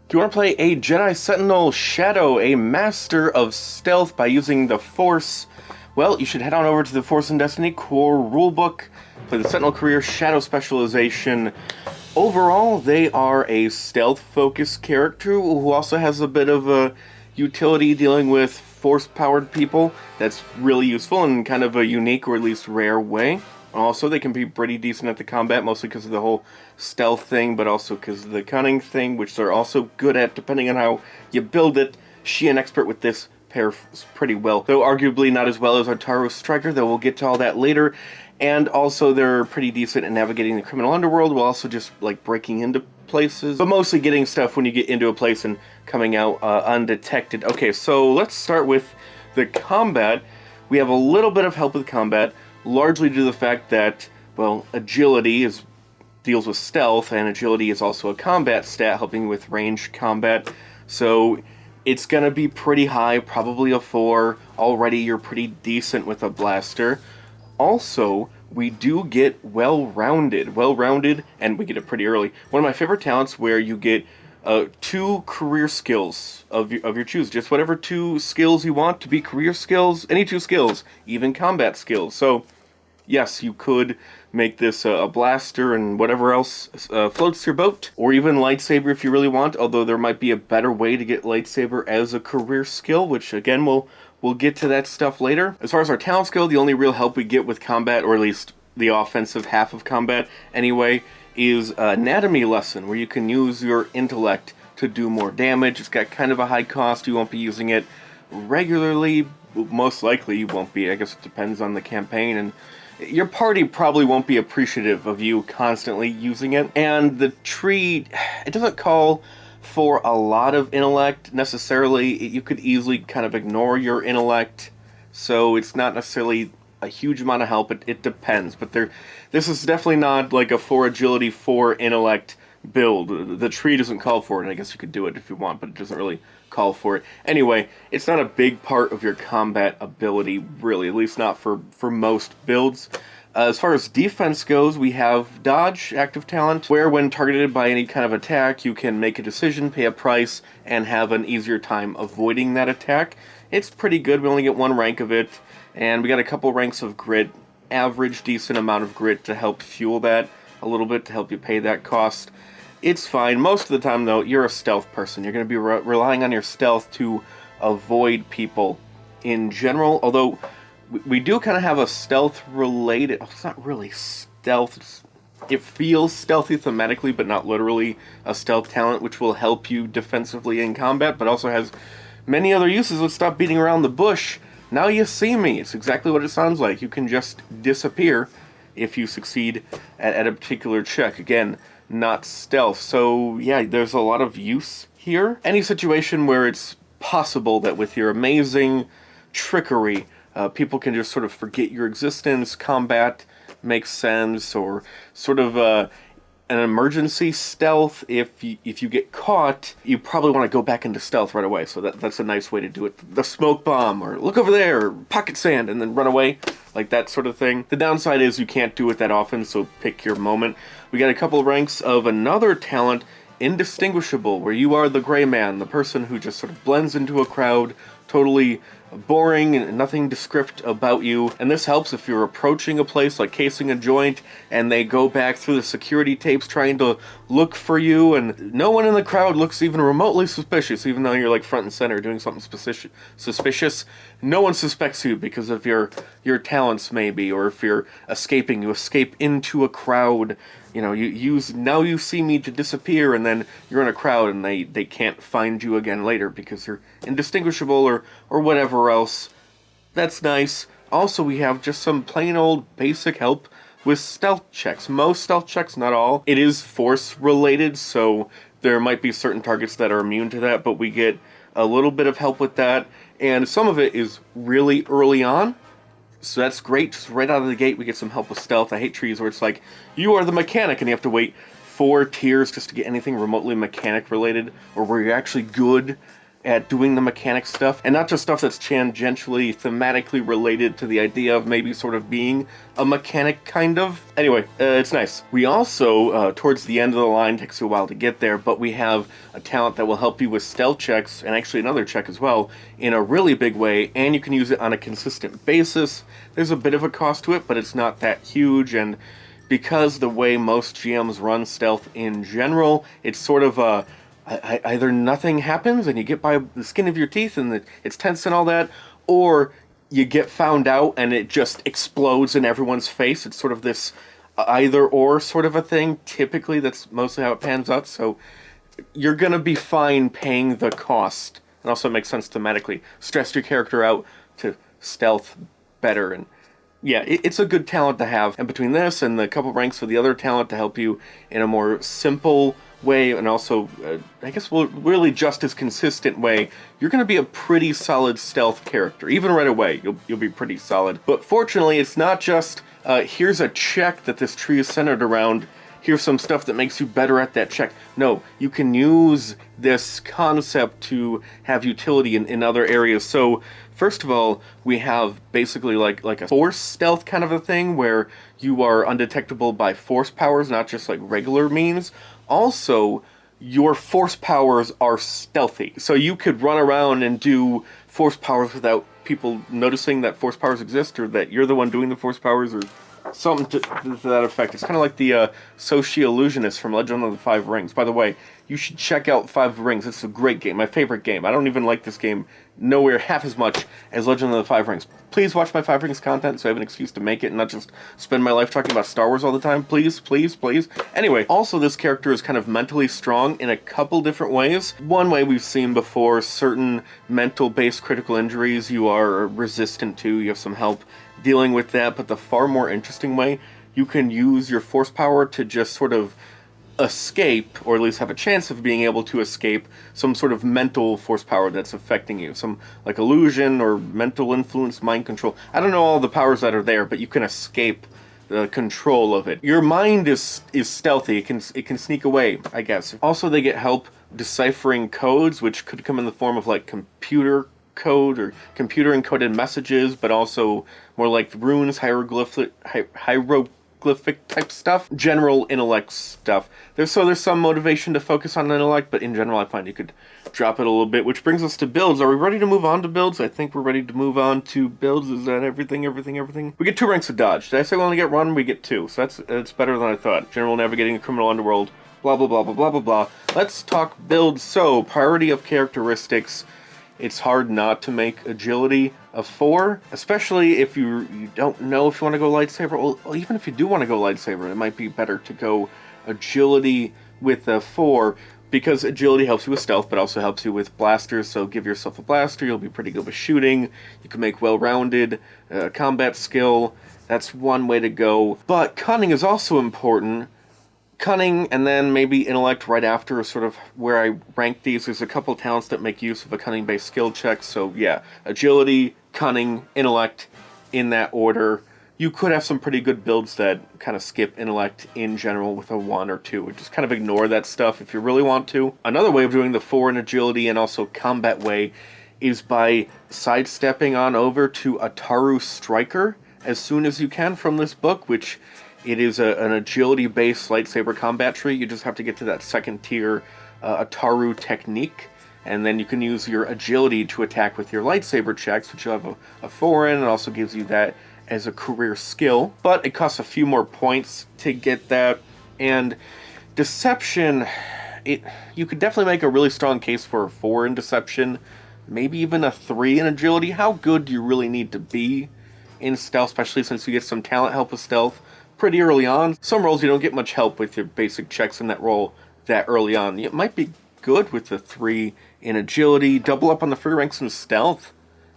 Do you want to play a Jedi Sentinel Shadow, a master of stealth by using the Force? Well, you should head on over to the Force and Destiny core rulebook, play the Sentinel Career Shadow specialization. Overall, they are a stealth-focused character who also has a bit of a utility dealing with Force-powered people. That's really useful in kind of a unique or at least rare way. Also, they can be pretty decent at the combat, mostly because of the whole stealth thing, but also because of the cunning thing, which they're also good at, depending on how you build it. She an expert with this pair pretty well, though arguably not as well as Artaro's Striker, though we'll get to all that later. And also, they're pretty decent at navigating the criminal underworld, while also just, like, breaking into places, but mostly getting stuff when you get into a place and coming out undetected. Okay, so let's start with the combat. We have a little bit of help with combat, largely due to the fact that, well, agility deals with stealth, and agility is also a combat stat, helping with ranged combat. So it's going to be pretty high, probably a 4. Already you're pretty decent with a blaster. Also, we do get well-rounded, and we get it pretty early. One of my favorite talents where you get 2 career skills of your choose. Just whatever 2 skills you want to be career skills, any 2 skills, even combat skills. So, yes, you could make this a blaster and whatever else floats your boat, or even lightsaber if you really want, although there might be a better way to get lightsaber as a career skill, which again, we'll get to that stuff later. As far as our talent skill, the only real help we get with combat, or at least the offensive half of combat anyway, is anatomy lesson, where you can use your intellect to do more damage. It's got kind of a high cost. You won't be using it regularly. Most likely you won't be. I guess it depends on the campaign, and your party probably won't be appreciative of you constantly using it. And the tree, it doesn't call for a lot of intellect necessarily. You could easily kind of ignore your intellect, so it's not necessarily a huge amount of help. It depends, but this is definitely not like a 4 agility, 4 intellect build. The tree doesn't call for it. I guess you could do it if you want, but it doesn't really call for it. Anyway, it's not a big part of your combat ability, really, at least not for most builds. As far as defense goes, we have Dodge, active talent, where when targeted by any kind of attack, you can make a decision, pay a price, and have an easier time avoiding that attack. It's pretty good. We only get 1 rank of it, and we got a couple ranks of grit, average, decent amount of grit to help fuel that a little bit, to help you pay that cost. It's fine. Most of the time, though, you're a stealth person. You're going to be relying on your stealth to avoid people in general, although we do kind of have a stealth-related... Oh, it's not really stealth. It feels stealthy thematically, but not literally a stealth talent, which will help you defensively in combat, but also has many other uses. Let's stop beating around the bush. Now you see me. It's exactly what it sounds like. You can just disappear if you succeed at a particular check. Again, not stealth. So, yeah, there's a lot of use here. Any situation where it's possible that with your amazing trickery, people can just sort of forget your existence, combat makes sense, or sort of an emergency stealth. If you get caught, you probably want to go back into stealth right away, so that's a nice way to do it. The smoke bomb, or look over there, or pocket sand, and then run away, like that sort of thing. The downside is you can't do it that often, so pick your moment. We got a couple ranks of another talent, Indistinguishable, where you are the gray man, the person who just sort of blends into a crowd, totally boring and nothing descript about you. And this helps if you're approaching a place like casing a joint and they go back through the security tapes trying to look for you, and no one in the crowd looks even remotely suspicious, even though you're like front and center doing something suspicious. No one suspects you because of your talents, maybe, or if you're escaping, you escape into a crowd. You know, you use now you see me to disappear, and then you're in a crowd and they can't find you again later because you're indistinguishable or whatever else. That's nice. Also, we have just some plain old basic help with stealth checks. Most stealth checks, not all. It is force related, so there might be certain targets that are immune to that, but we get a little bit of help with that, and some of it is really early on. So that's great. Just right out of the gate, we get some help with stealth. I hate trees where it's like, you are the mechanic, and you have to wait 4 tiers just to get anything remotely mechanic related, or where you're actually good at doing the mechanic stuff, and not just stuff that's tangentially, thematically related to the idea of maybe sort of being a mechanic, kind of. Anyway, it's nice. We also, towards the end of the line, takes you a while to get there, but we have a talent that will help you with stealth checks, and actually another check as well, in a really big way, and you can use it on a consistent basis. There's a bit of a cost to it, but it's not that huge, and because the way most GMs run stealth in general, it's sort of a either nothing happens and you get by the skin of your teeth and it's tense and all that, or you get found out and it just explodes in everyone's face. It's sort of this either or sort of a thing. Typically, that's mostly how it pans out, so you're going to be fine paying the cost. And also it makes sense thematically. Stress your character out to stealth better, and yeah, it's a good talent to have. And between this and the couple ranks for the other talent to help you in a more simple way, and also, I guess, really just as consistent way, you're going to be a pretty solid stealth character. Even right away, you'll be pretty solid. But fortunately, it's not just, here's a check that this tree is centered around, here's some stuff that makes you better at that check. No, you can use this concept to have utility in other areas. So, first of all, we have basically like a force stealth kind of a thing, where you are undetectable by force powers, not just like regular means. Also, your force powers are stealthy. So you could run around and do force powers without people noticing that force powers exist, or that you're the one doing the force powers, or something to that effect. It's kind of like the Soci-Illusionist from Legend of the Five Rings. By the way, you should check out Five Rings. It's a great game. My favorite game. I don't even like this game nowhere half as much as Legend of the Five Rings. Please watch my Five Rings content so I have an excuse to make it and not just spend my life talking about Star Wars all the time. Please, please, please. Anyway, also this character is kind of mentally strong in a couple different ways. One way we've seen before, certain mental-based critical injuries you are resistant to. You have some help dealing with that, but the far more interesting way, you can use your force power to just sort of escape, or at least have a chance of being able to escape, some sort of mental force power that's affecting you. Some, like, illusion or mental influence, mind control. I don't know all the powers that are there, but you can escape the control of it. Your mind is stealthy. It can sneak away, I guess. Also, they get help deciphering codes, which could come in the form of, like, computer code or computer encoded messages, but also more like runes, hieroglyphic type stuff, general intellect stuff. There's some motivation to focus on intellect, but in general I find you could drop it a little bit, which brings us to builds. Are we ready to move on to builds? I think we're ready to move on to builds. Is that everything? We get 2 ranks of dodge. Did I say we only get 1? We get 2, so that's better than I thought. General navigating the criminal underworld, blah blah blah blah blah blah blah. Let's talk builds. So, priority of characteristics. It's hard not to make agility a 4, especially if you don't know if you want to go lightsaber. Well, even if you do want to go lightsaber, it might be better to go agility with a 4, because agility helps you with stealth, but also helps you with blasters. So give yourself a blaster, you'll be pretty good with shooting. You can make well-rounded combat skill. That's one way to go. But cunning is also important. Cunning, and then maybe intellect right after, is sort of where I rank these. There's a couple talents that make use of a cunning-based skill check, so yeah, agility, cunning, intellect, in that order. You could have some pretty good builds that kind of skip intellect in general with a 1 or 2. Just kind of ignore that stuff if you really want to. Another way of doing the 4 in agility and also combat way is by sidestepping on over to Ataru Striker as soon as you can from this book, which it is an agility-based lightsaber combat tree. You just have to get to that second tier Ataru technique, and then you can use your agility to attack with your lightsaber checks, which you have a 4 in, and also gives you that as a career skill. But it costs a few more points to get that, and Deception, you could definitely make a really strong case for a 4 in Deception, maybe even a 3 in agility. How good do you really need to be in stealth, especially since you get some talent help with stealth pretty early on? Some roles you don't get much help with your basic checks in that role that early on. It might be good with the 3 in agility, double up on the free ranks in stealth,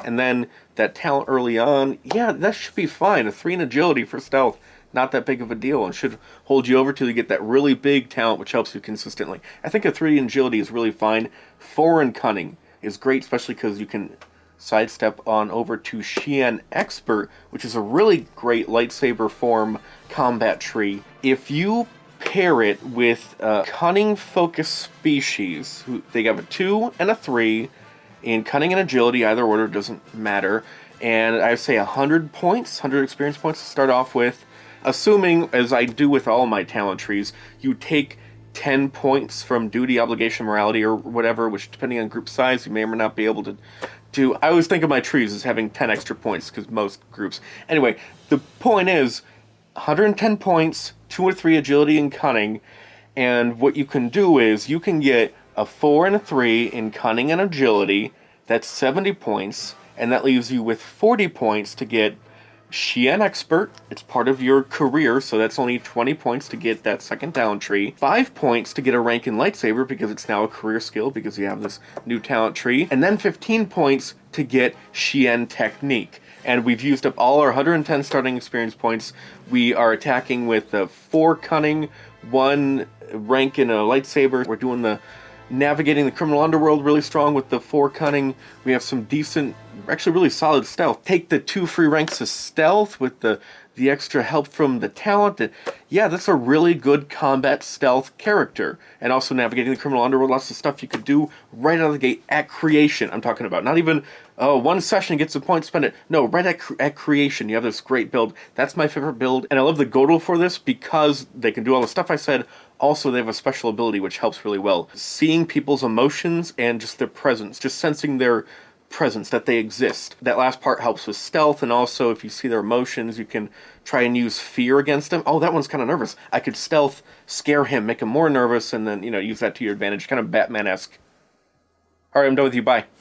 and then that talent early on, yeah, that should be fine. A 3 in agility for stealth, not that big of a deal, and should hold you over till you get that really big talent which helps you consistently. I think a 3 in agility is really fine. 4 in cunning is great, especially because you can sidestep on over to Xian Expert, which is a really great lightsaber form combat tree. If you pair it with cunning focused species, they have a 2 and a 3, In cunning and agility, either order doesn't matter. And I say 100 points, 100 experience points to start off with. Assuming, as I do with all my talent trees, you take 10 points from duty, obligation, morality, or whatever, which depending on group size, you may or may not be able to do. I always think of my trees as having 10 extra points, because most groups. Anyway, the point is 110 points, 2 or 3 agility and cunning, and what you can do is you can get a 4 and a 3 in cunning and agility. That's 70 points, and that leaves you with 40 points to get Xian Expert. It's part of your career, so that's only 20 points to get that second talent tree. 5 points to get a rank in Lightsaber, because it's now a career skill, because you have this new talent tree. And then 15 points to get Xian Technique. And we've used up all our 110 starting experience points. We are attacking with 4 cunning, 1 rank in a lightsaber. We're doing the navigating the criminal underworld really strong with the 4 cunning. We have some decent, actually really solid stealth. Take the 2 free ranks of stealth with the extra help from the talent. And yeah, that's a really good combat stealth character. And also navigating the criminal underworld, lots of stuff you could do right out of the gate at creation. I'm talking about not even one session gets a point, spend it. No, right at creation, you have this great build. That's my favorite build, and I love the Godel for this because they can do all the stuff I said. Also, they have a special ability which helps really well. Seeing people's emotions and just their presence, just sensing their presence, that they exist. That last part helps with stealth, and also if you see their emotions, you can try and use fear against them. Oh, that one's kind of nervous. I could stealth, scare him, make him more nervous, and then, use that to your advantage. Kind of Batman-esque. Alright, I'm done with you. Bye.